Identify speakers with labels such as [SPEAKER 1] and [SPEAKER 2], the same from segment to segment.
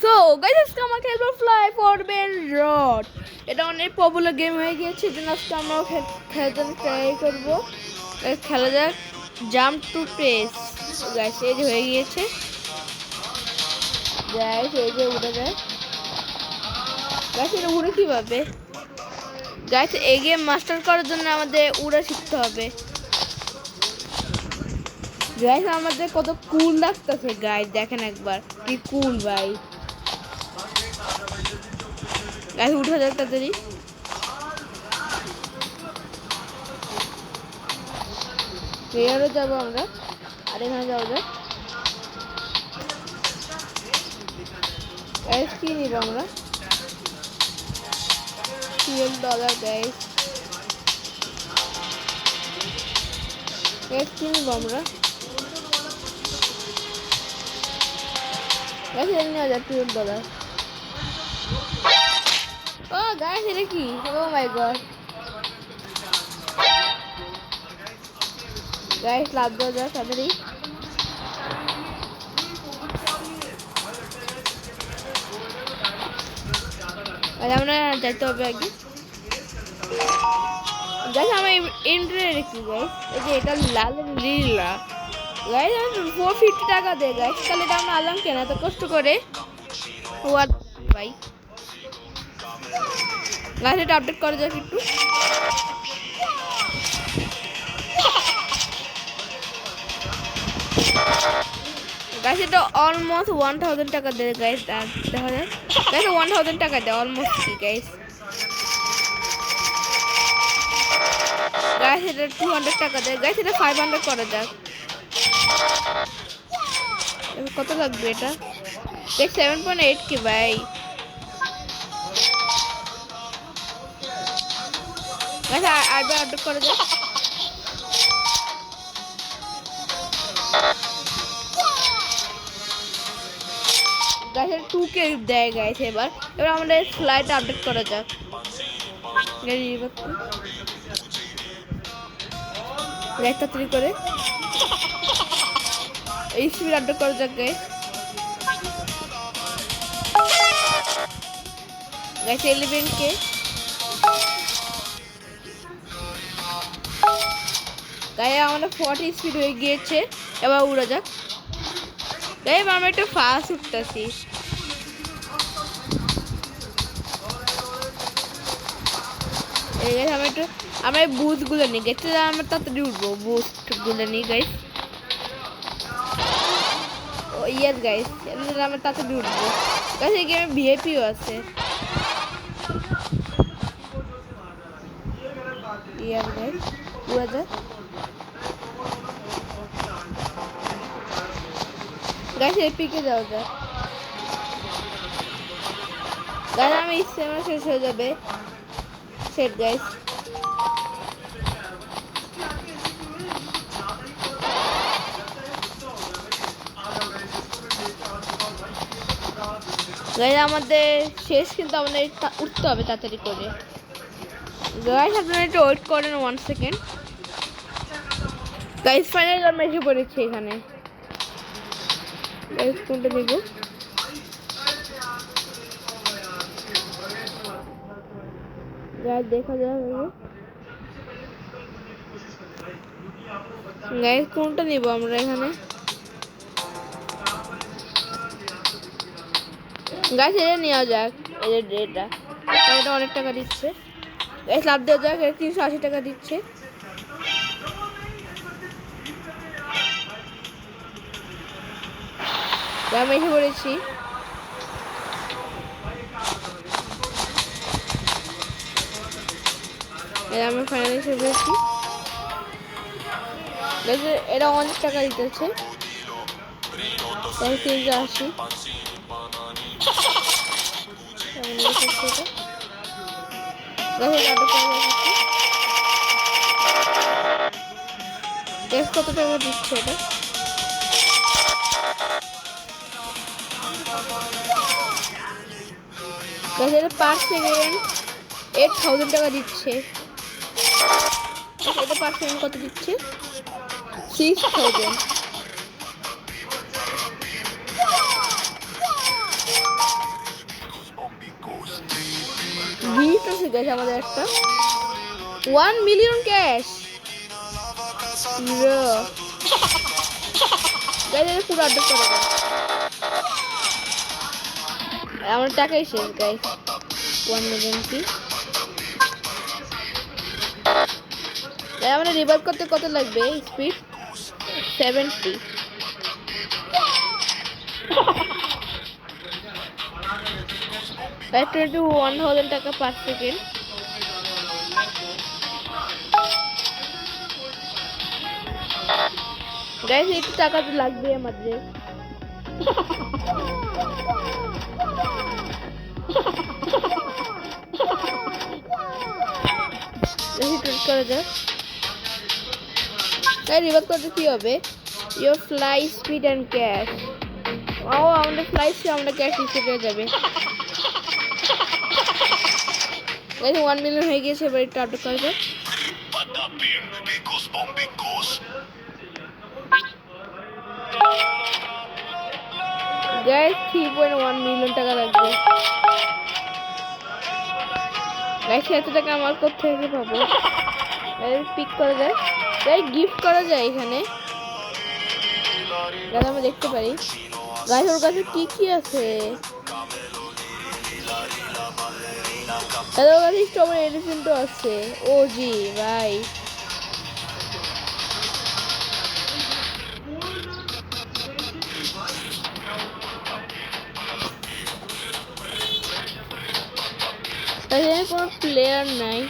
[SPEAKER 1] So guys আজকে আমরা খেলবো ফ্লাই ফর বেন রড। এটা অনেক পপুলার গেম হয়ে গিয়েছে, জন্য আজকে আমরা খেলতে ট্রাই করবো। খেলা যাক জাম্প টু প্রেস। গাইস এই যে হয়ে গিয়েছে, গাইস এই যে উঠে যায়। গাইস এটা উড়ে কীভাবে? গাইস এই গেম মাস্টার করার জন্য আমাদের উড়ে শিখতে হবে। গাইস আমাদের কত কুল লাগতেছে, গাইস দেখেন একবার কি কুল ভাই। গাইস উঠে যাক তাড়াতাড়ি। প্লেয়ারও যাবো আমরা, আর এখানে যাওয়া যাক। গাইস কি নিব আমরা? $12 গাইস। গাইস কি নিব আমরা? গাইস এটা নেওয়া যাক $12। ও গাইস এটা কি? ও মাই গড। গাইস লাভ দেওয়া যাক তাড়াতাড়ি। আমরা যাইতে হবে আগে। গাইস আমরা এন্ট্রি রেখেছি গাইস। এই যে এটা লাল লীলা গাইস, 450 টাকা দেয় গাইস। তাহলে এটা আমরা আনলাম কেন এত কষ্ট করে? হোয়াট ভাই। গাইস এটা আপডেট করা যাক একটু। গাইস এটা অলমোস্ট 1000 টাকা দেয় গাইস। দেখা যায় গাইস 1000 টাকা দেয় অলমোস্ট কি গাইস। গাইস এটা 200 টাকা দেয় গাইস। এটা 500 করা যাক। কত লাগবে এটা? দেখ 7.8 কি ভাই। গাইস আরবার আপডেট করা যাক। গাইস 2K দেয় গাইস। এবার আমাদের ফ্লাইট আপডেট করা যাক। তাড়াতাড়ি করে এই স্পিড আপডেট করা যাক গাইস। Guys 11K। গাইস আমাদের 40 স্পিড হয়ে গিয়েছে। এবার উড়া যাক গাইস। আমরা একটু ফাস্ট উঠতেছি। আমরা এই বুথগুলো নিই গাইস। আমরা তাড়াতাড়ি উঠবো বুথগুলো নিই গাইস। ও ইয়েস গাইস, আমরা তাড়াতাড়ি উঠবো গাইস। এই গেমে ভিআইপিও আছে। ইয়ার গাইস উড়া যায় গাইস। এপিকে যাওয়া যায় গাইস। আমি ইস্তেমা শেষ হয়ে যাবে সেট গাইস। গাইস আমাদের শেষ, কিন্তু আমাদের উঠতে হবে তাড়াতাড়ি করে গাইস। আপনারা একটু ওয়েট করেন 1 সেকেন্ড গাইস। ফাইনালি আমরা এসে পড়েছি এখানে গাইস। কোনটা নিব? গাইস দেখা যাবে গাইস কোনটা নিব আমরা এখানে? গাইস এটা নেওয়া যাক। এই যে এটা অনেক টাকা দিচ্ছে গাইস। লাভ দেওয়া যাক। 380 টাকা দিচ্ছে। আমি এসে পড়েছি। আমি ফাইনালি এসে পড়েছি। এটা অনেক টাকা দিতেছে। 380। কত টাকা দিচ্ছে এটা? পার সেকেন্ড 8000 টাকা দিচ্ছে। এটা পার সেকেন্ড কত দিচ্ছে? 6000। রিওয়ার্ড আছে গাইস আমাদের একটা 1 মিলিয়ন ক্যাশ গাইস পুরো আপডেট করে দাও আমার টাকাই শেষ গাইস 1 মিলিয়ন কি আমরা রিভাইভ করতে কত লাগবে স্পিড 70 21,000 টাকা পার সেকেন্ড গাইস একটু টাকা তো লাগবে আমাদের করে যাক তাই রিভাইভ করতে কি হবে your fly speed and cash ও আমাদের ফ্লাই স্পিড আমরা ক্যাশ হিসেবে যাবে গাইস 1 মিলিয়ন হয়ে গেছে এবার একটু আপডেট করে যাক গাইস 3.1 মিলিয়ন টাকা লাগবে গাইস এত টাকা আমার কোথা থেকে পাবো পিক করা যায় গাইস গিফট করা যায় এখানে গাইস আমরা দেখতে পারি গাইস ওর কাছে কি কি আছে ওর কাছে স্ট্রবেরি এলিফ্যান্টও আছে ও জি ভাই কোনো প্লেয়ার নাই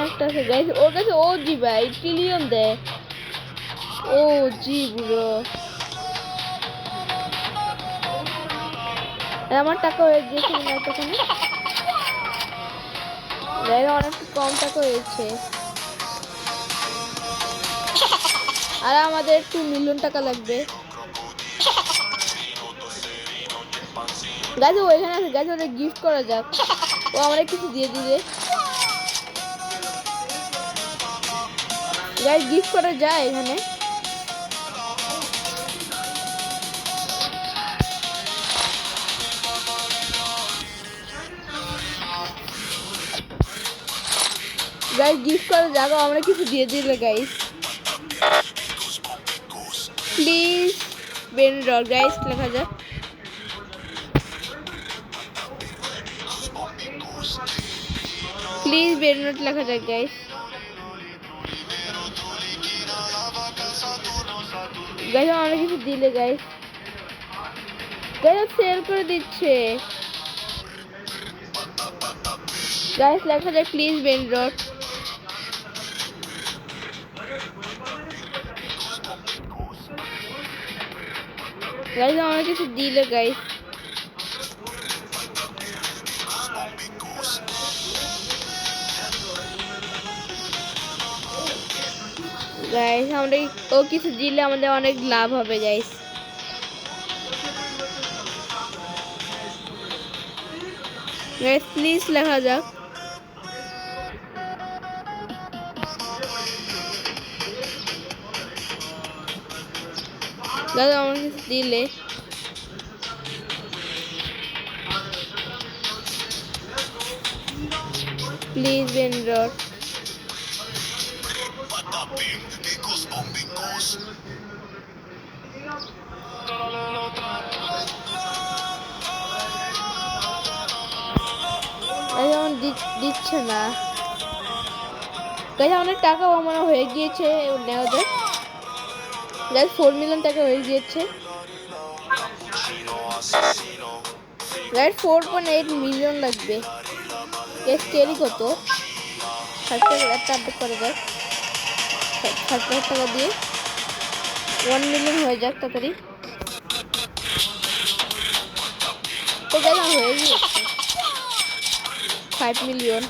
[SPEAKER 1] একটা আছে গাইস ওর কাছে ও জি ভাই ট্রিলিয়ন দেয় ও জি ব্রো আমার টাকা হয়ে গিয়েছে না তখন অনেক কম টাকা হয়েছে আর আমাদের 2 মিলিয়ন টাকা লাগবে গাইস ওইখানে আছে গাইস ওদের গিফট করা যাক ও আমরা কিছু দিয়ে দিবে গাইস গিফট করা যায় এখানে গাইস গিফট করা যাক আমরা কিছু দিয়ে দিলে গাইস প্লিজ বেনরড গাইস লেখা যাক প্লিজ বেনরড লেখা যাক গাইস গাইস আমরা কিছু দিলে গাইস গাইস সেল করে দিচ্ছে গাইস লেখা যাক প্লিজ বেনরড গাইস আমরা কিছু দিলে গাইস গাইস আমরা ও কিছু দিলে আমাদের অনেক লাভ হবে গাইস গাইস প্লিজ লেখা যাক গাইস আমরা কিছু দিলে প্লিজ বেনরড দিচ্ছে না গাইস অনেক টাকা আমার হয়ে গিয়েছে নেওয়া যায় গাইস 4 মিলিয়ন টাকা হয়ে গিয়েছে গাইস 4.8 মিলিয়ন লাগবে এস ক্যারি কত 5,000 টাকা করে যাক 5,000 টাকা দিয়ে 1 মিলিয়ন হয়ে যাক তাড়াতাড়ি তো গাইস হয়ে গিয়েছে 5 মিলিয়ন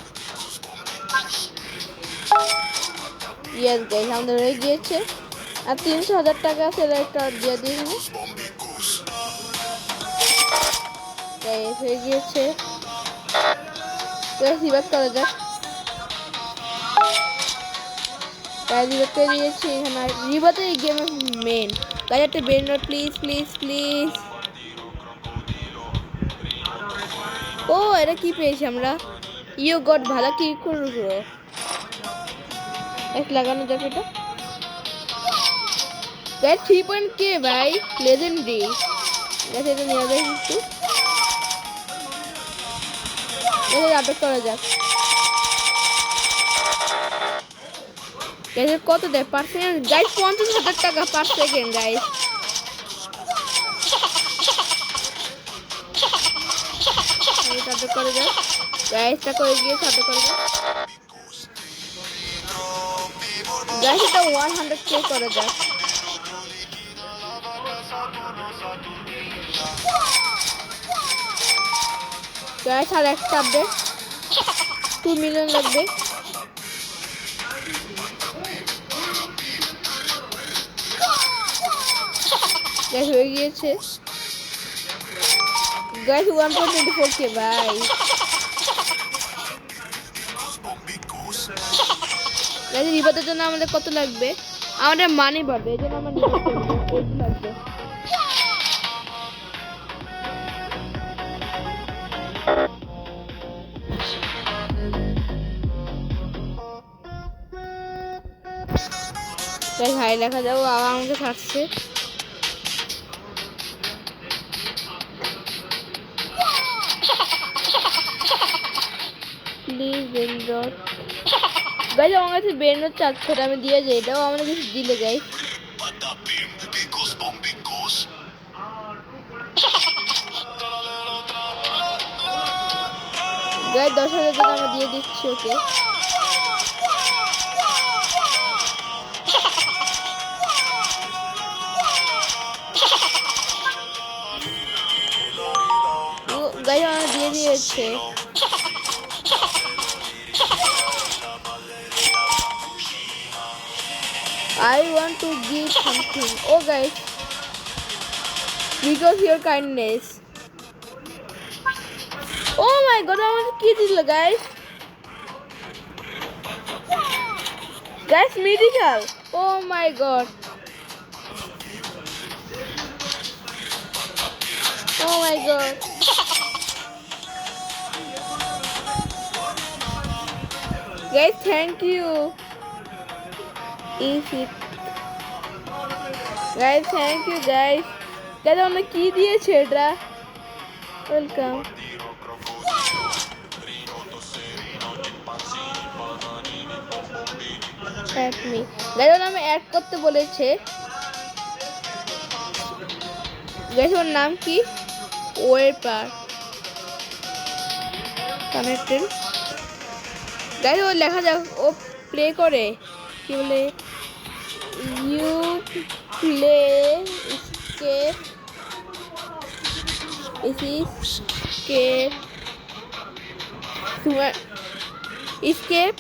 [SPEAKER 1] ইয়েস গাইস আমাদের হয়ে গিয়েছে আর 300,000 টাকা সেলেক্টর দিয়ে দিন গাইস হয়ে গিয়েছে গাইস রিভাইভ করা যাক গাইস রিভাইভ করে দিয়েছি এখানে রিভাইভ এই গেমের মেন গাইস একটা বেনরড প্লিজ প্লিজ প্লিজ ও ও এটা কি পেয়েছি আমরা? ইউ গড ভালো কি করবো? এক লাগানো যাক এটা। গাইস 3.k ভাই লেজেন্ডারি। গাইস এটা নিয়ে যাক একটু। এটা আপডেট করা যাক। গাইস কত দেয় পার সেকেন্ড? গাইস 50,000 টাকা পার সেকেন্ড গাইস। এটা আপডেট করা যাক। গাইসটা করে গিয়ে আপডেট করা যাক। গাইস এটা 100k করা যাক। গাইস আর একটা আপডেট 2 মিলিয়ন লাগবে। গাইস হয়ে গিয়েছে। গাইস 1.24k ভাই। গাইস রিবাতের জন্য আমাদের কত লাগবে? আমাদের মানি বাড়বে, এজন্য আমার রিবাত লাগবে। তাই হাই লেখা যাও, আবার আমাকে ছাড়ছে। প্লিজ বেনরট। গাইস আমার কাছে বেনরট চাচ্ছে, আমি দিয়ে যাই, এটাও আমাদের কিছু দিলে যাই। গাইস 10,000 টাকা আমি দিয়ে দিচ্ছি ওকে। গাইস আমার দিয়ে দিয়েছে। I want to give something. Oh guys, because your kindness. Oh my god, আমাকে কি দিল guys? Guys, medical. Oh my god. Oh my god. Guys, thank you. Is it? Guys, thank you guys. Guys, আমাকে কি দিয়েছে এটা? Welcome. Add me. Guys, আমি add করতে বলেছে। Guys, ওর নাম কি? ওয়েপার। কানেক্টেড। Guys, ও লেখা যাক, ও প্লে করে কি বলে? You play escape escape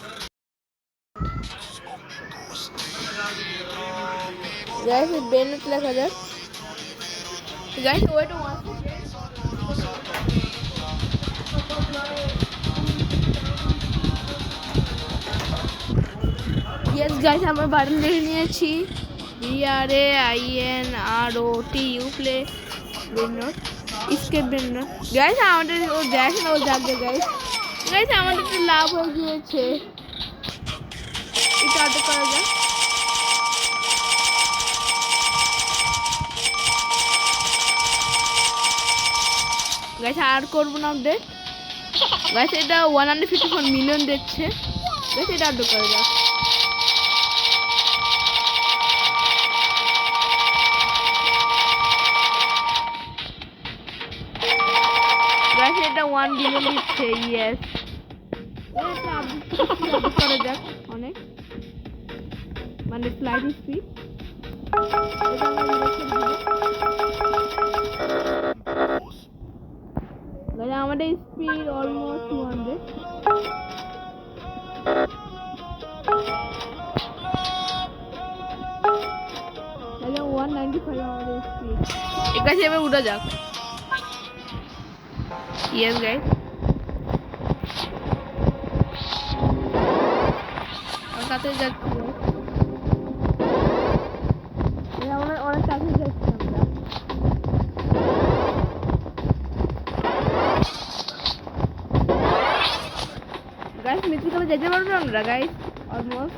[SPEAKER 1] guys বেনট লেখা যাক। guys wait one yes guys আমরা বাটন লিখে নিয়েছি। BRAINROT ইউ প্লে বেনট escape বেনট। guys আমাদের ও দেখেন ও যাবে guys। guys আমাদের তো লাভ হয়ে গিয়েছে। এটা অটো করা যাক। গাইস আর করব না আপডেট। গাইস এটা 154 মিলিয়ন দিচ্ছে। গাইস এটা আপডেট করা যাক। গাইস এটা 1 বিলিয়ন দিচ্ছে। ইয়েস এটা আপডেট করা যাক অনেক, মানে ফ্লাইট স্পিড এটা আমরা লিখে দিব। গাইস আমাদের স্পিড অলমোস্ট 200। তাহলে 195 আমাদের স্পিড। এটা হিসেবে উড়া যাক। ইয়েস গাইস আর কাছে যাচ্ছি। আমরা অনেক কাছে যাচ্ছি আমরা। ওখানে যেতে পারবো আমরা গাইস অলমোস্ট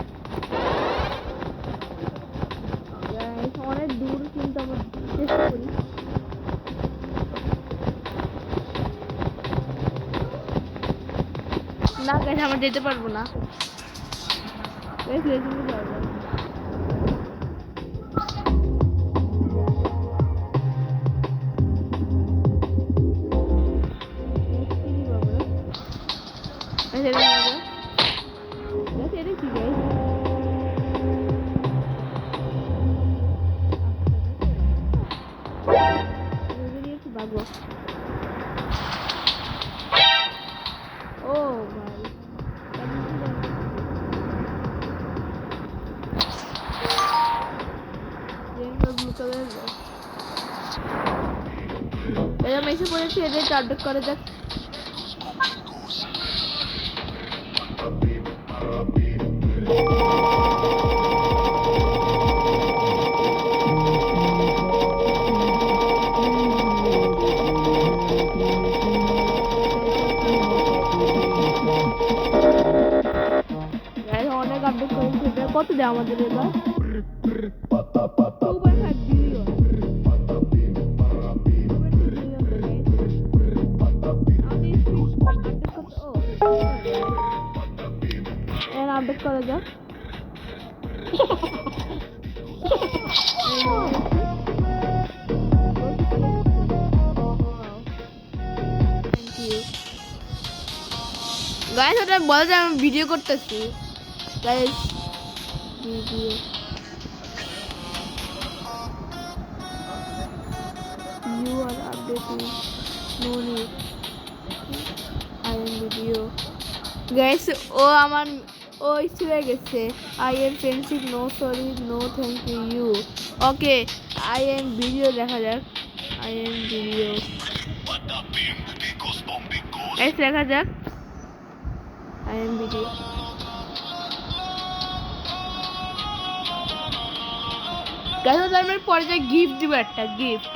[SPEAKER 1] গাইস অনেক দূর কিন্তু আমরা চেষ্টা করি না গাইস আমরা যেতে পারবো না গাইস লেজেন্ডে যাওয়া যাবে মেসে পড়েছি এদের আপডেট করে যাক অনেক আপডেট করেছি কত দেয় আমাদের এবার 2.5 বিলিয়ন আপডেট করা যাক গাইস ওটা বলা যায় আমি ভিডিও করতেছি guys video you are updating no need I am video guys ও আমার ও ইস্যু হয়ে গেছে I am friendship no sorry no thank you okay I am video দেখা যাক I am video গাইস দেখা যাক I am video গাইস আমি পরে যে গিফট দিব একটা গিফট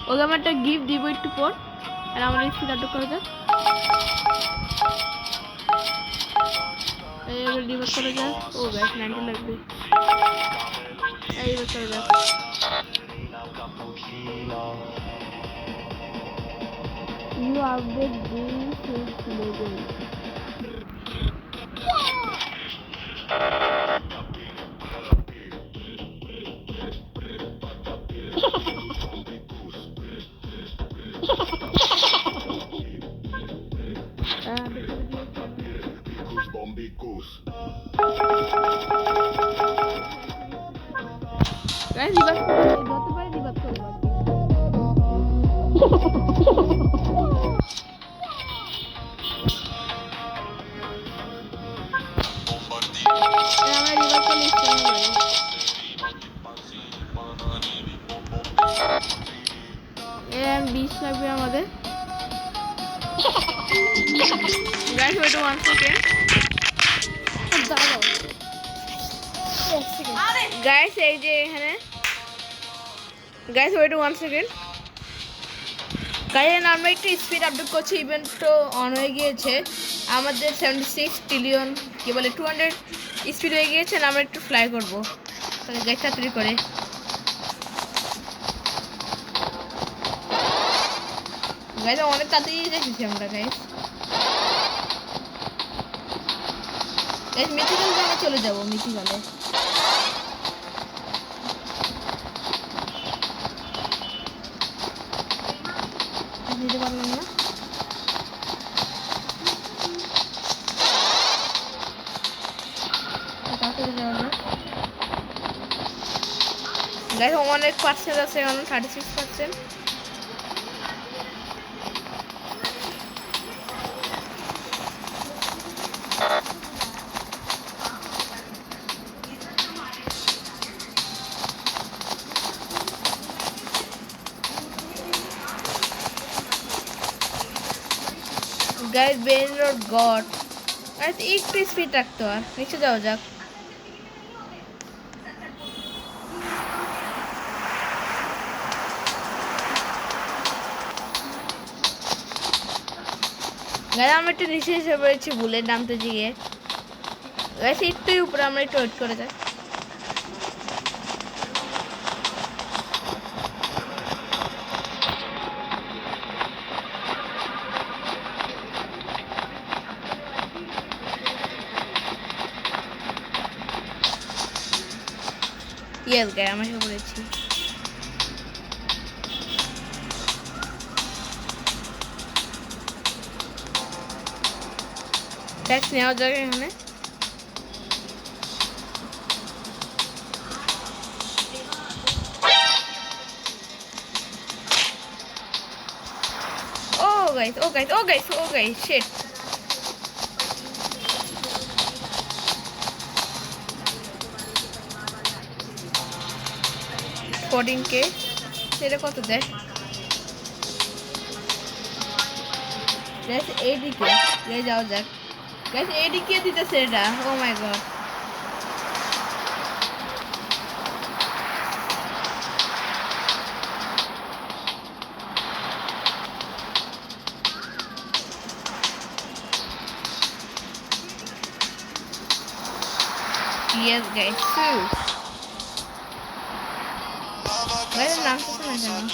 [SPEAKER 1] ওকে আমি একটা গিফট দিব একটু পর আর আমার স্ক্রিন আউট করে দাও এইবার ডিভাইস করে দাও ও গাইস 90 লাগবে এইবার করে দাও you update this level guys dibat যত পারে dibat করব আমরা dibat করলে ইসলাম মানে এম 20 লাগবে আমাদের guys wait one second দাঁড়াও guys এই যে এখানে guys wait one second guys আমরা একটু স্পিড আপডেট করছি ইভেন্ট তো অন হয়ে গিয়েছে আমাদের 76 ট্রিলিয়ন কি বলে 200 স্পিড হয়ে গিয়েছে আমরা একটু ফ্লাই করব তাহলে গাইস তাড়াতাড়ি করে গাইস অনেক তাড়াতাড়ি দেখেছি আমরা গাইস মিথিকাল আমরা চলে যাব মিথিকালে নিতে পারলাম না গাইস অনেক পার্সেন্ট আছে এখন 36% guys Ben road god guys একটু স্পিড রাখতে হয় নিচে যাওয়া যাক গাইস আমি একটু নিচে এসে পড়েছি বুলেট নামতে গিয়ে গাইস একটুই উপরে আমরা একটু ওয়েট করে যাই। ইয়েস গাই আমাকে বলেছি। ট্যাক্স নেওয়া যাবে এখানে। Oh guys, oh guys, oh guys, oh guys, shit. $14K সেটা কত দেয়? গাইস এইদিকে যাও যাক। গাইস এইদিকে দিতেছে এটা। ও my god. Yes guys, true. Guys, নামতেছে না কেন?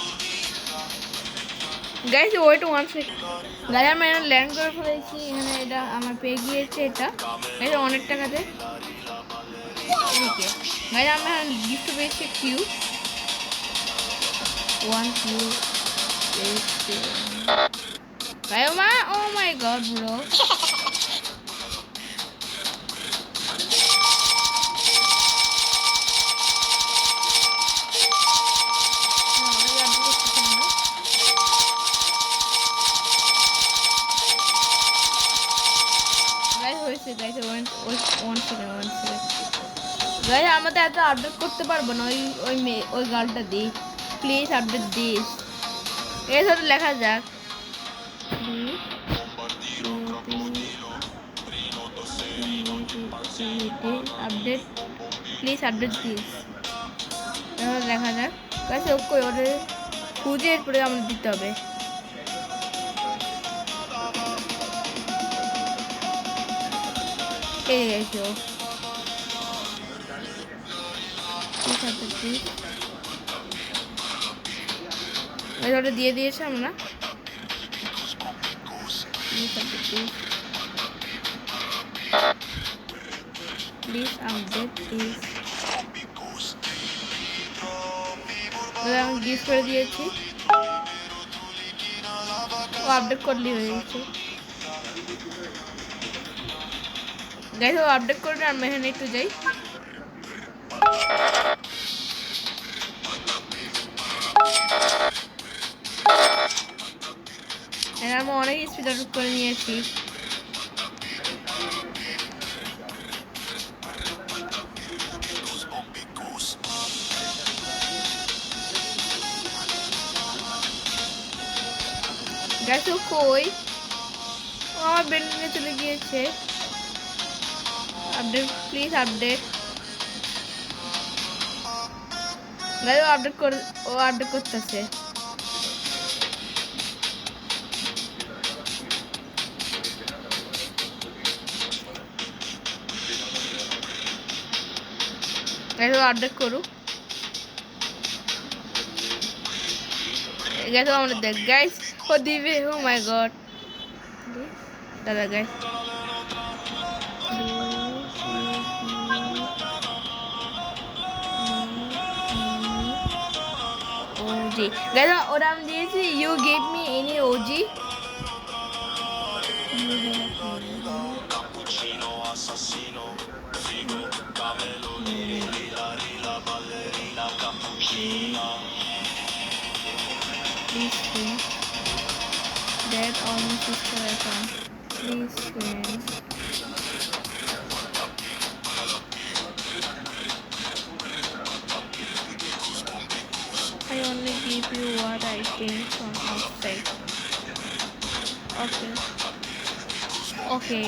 [SPEAKER 1] Guys, wait one second. Guys, আমি ল্যান্ড করে ফেলেছি এখানে। এটা আমার পেয়ে গিয়েছে এটা। এটা অনেক টাকা দেয়। এদিকে গাইস আমি গিফট পেয়েছি কিউ 1 কিউ গাইস মা oh my god bro. Guys one second guys আমাদের এত আপডেট করতে পারবো না। ওই গালটা দিই প্লিজ আপডেট দিস। এই ধরে লেখা যাক আপডেট প্লিজ আপডেট দিস। এভাবে লেখা যাক গাইস। ওকে ওরে খুঁজে এরপরে আমাদের দিতে হবে। এই গেছে ওটা দিয়ে দিয়েছে আমরা। Please update please. আমি গিফট করে দিয়েছি। ও আপডেট করলেই হয়ে গেছে। গাইস ও আপডেট করে আমি এখানে একটু যাই। আমি অনেক স্পিড আপডেট করে নিয়েছি। গাইস ও কই? ও আমার বিল্ডিংয়ে চলে গিয়েছে। Update please update. গাইস ও আপডেট করতেছে। গাইস ও আপডেট করুক। গাইস আমরা দেখ গাইস ও দিবে। ও মাই গড দাদা গাইস ওজি গাইস ওরা আমি দিয়েছি ইউ গিভ মি এনি ওজি। Please screen that on my sister account. Please screen. I only give you what I came from outside. Okay. Okay.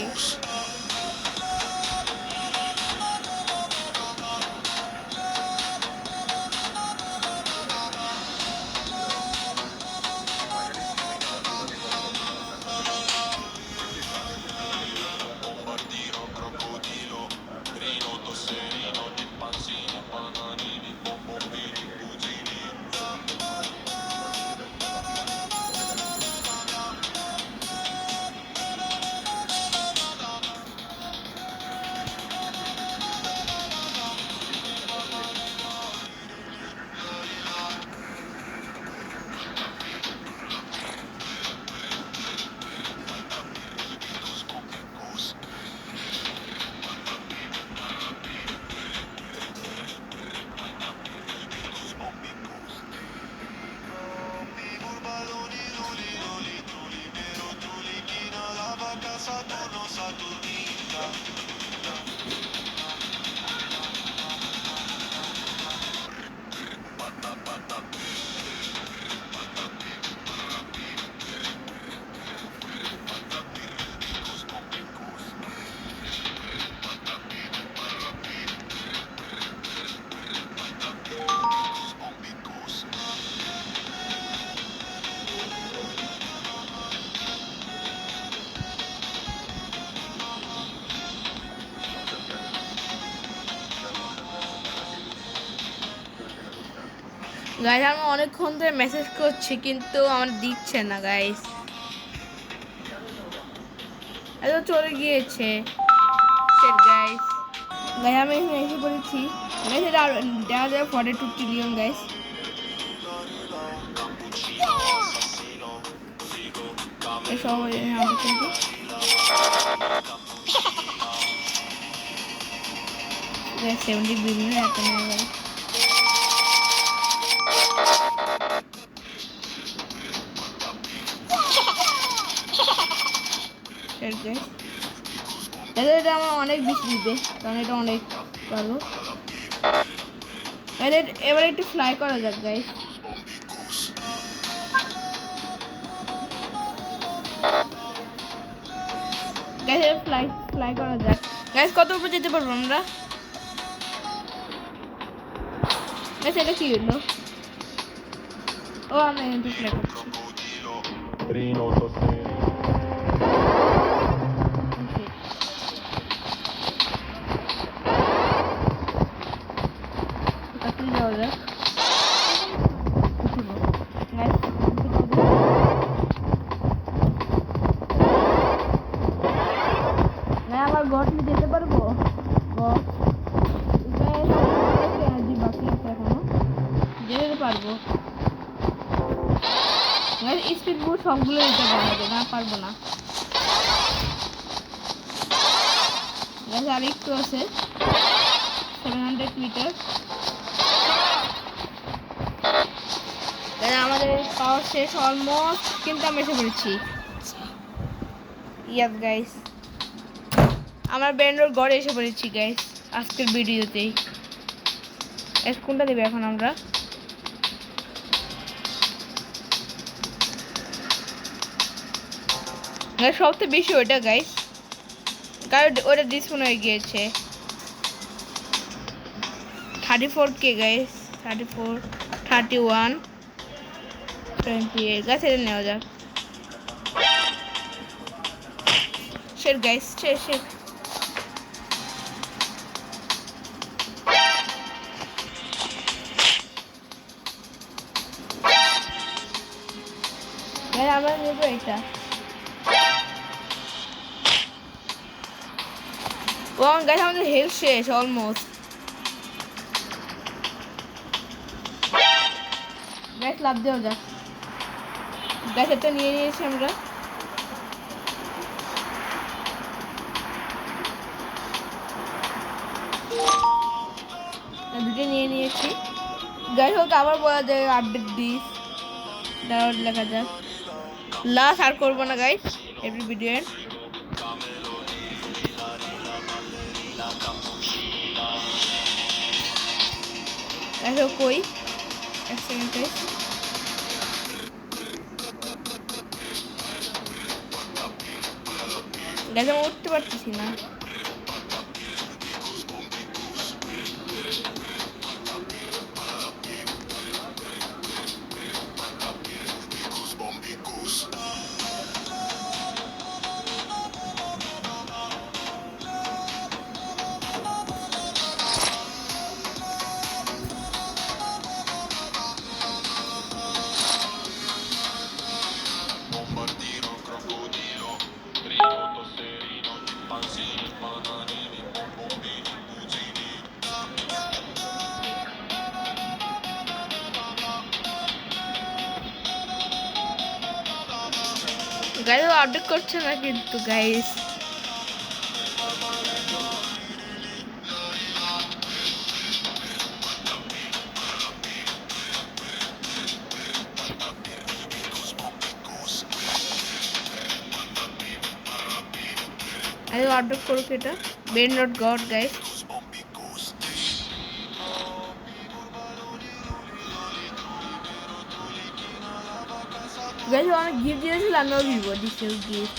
[SPEAKER 1] Guys আমি অনেকক্ষণ ধরে মেসেজ করছি কিন্তু আমার দিচ্ছে না গাইস। এত চলে গিয়েছে গাইস। গাইস আমি এখানে এসে পড়েছি গাইস। এটা দেখা যায় 42 ট্রিলিয়ন গাইস। সব আমাদের কিন্তু 70 বিলিয়ন এত নেই গাইস। এটা আমার অনেক বেশি দিবে কারণ এটা অনেক ভালো। এবার একটু ফ্লাই করা যাক গাইস। গাইস ফ্লাই করা যাক গাইস। কত উপরে যেতে পারবো আমরা গাইস? এটা কি হলো? ও আমরা এখানে ফ্লাই করছি। যাওয়া যাক না আমার গটলি যেতে পারবো। এনার্জি বাকি আছে এখনো যেতে পারবো। স্পিড বোট সবগুলো দিতে পারবো না পারবো না। আর একটু আছে 700 মিটার। আমাদের পাওয়ার শেষ অলমোস্ট কিন্তু আমি এসে পড়েছি। ইয়াস গাইস আমার ব্যান্ডর ঘরে এসে পড়েছি গাইস আজকের ভিডিওতেই। কোনটা দেবে এখন আমরা? সবচেয়ে বেশি ওইটা গাইস কারণ ওটা ডিসপ্লে হয়ে গিয়েছে 34K গাইস। 34 31 28 গাছ এটা নেওয়া যাক। শের গাইস শের আমরা নেবো এটা। ও গাইস আমাদের হেলথ শেষ অলমোস্ট। গাইস লাভ দেওয়া যাক। গাইস এটা নিয়ে নিয়েছি আমরা। দুটো নিয়ে নিয়েছি গাইস। হোক আবার বলা যায় আপডেট দিস ডাউনলোড লেখা যাক। লাস্ট আর করবো না গাইস এভরি ভিডিও এন্ড। কই এক সেকেন্ড গাইস। গাইস আমি উঠতে পারতেছি না। গাইস আপডেট করছে না কিন্তু গাইস। আরে আপডেট করুক এটা Ben not god guys. Guys অনেক গিফট দিয়েছিল আমিও দিব দিচ্ছি গিফট।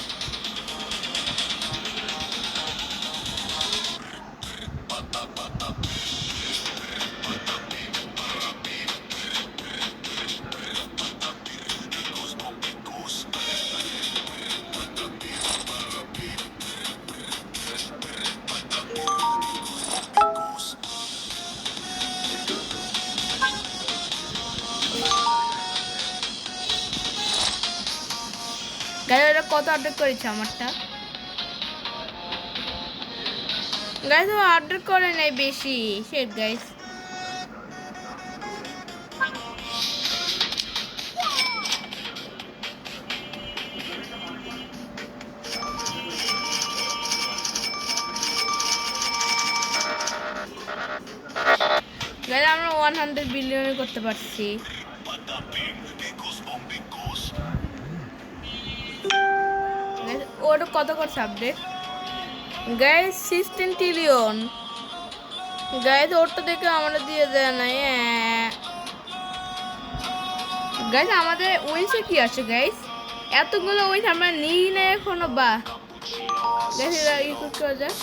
[SPEAKER 1] গাইজ ওরা কত আপডেট করেছে আমারটা? গাইজ ও আপডেট করে নাই বেশি। শেট গাইজ। গাইজ আমরা 100 বিলিয়ন করতে পারছি। ওটা কত করছে আপডেট? Guys 16 trillion. গাইজ ওটা দেখে আমরা দিয়ে দেয় না। গাইজ আমাদের উইন্সে কি আছে গাইজ? এতগুলো উইন্স আমরা নিই না এখনো। বা গাইজ এরা ই করতে যায়।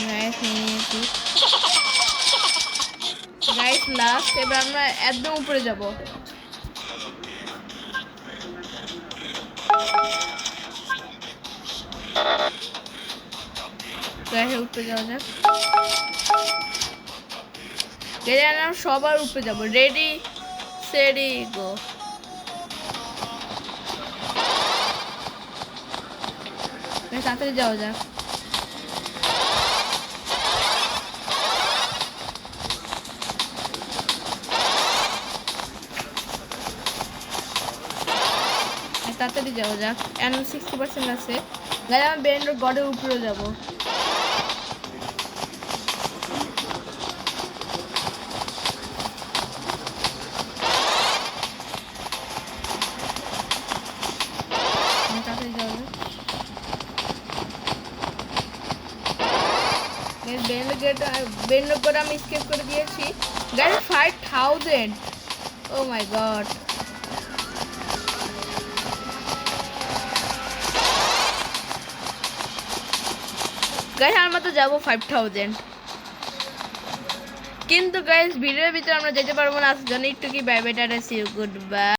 [SPEAKER 1] গাইজ নিয়েছি। গাইজ লাস্ট, এবার আমরা একদম উপরে যাব। উপরে যাওয়া যাক। আমরা সবার উপরে যাব। রেডি সেডি গো। তাড়াতাড়ি যাওয়া যাক। তাড়াতাড়ি যাওয়া যাক। 60% আছে। গাইজ আমি বেন্ডর গডের উপরে যাব। তাড়াতাড়ি যাওয়া যাক। বেন্ডর গড আমি স্কেপ করে দিয়েছি। Guys 5000। O my god. Guys আমরা তো যাবো 5000। কিন্তু গাইজ ভিডিওর ভিতরে আমরা যেতে পারবো না। আসার জন্য একটু কি bye bye tata see you good bye.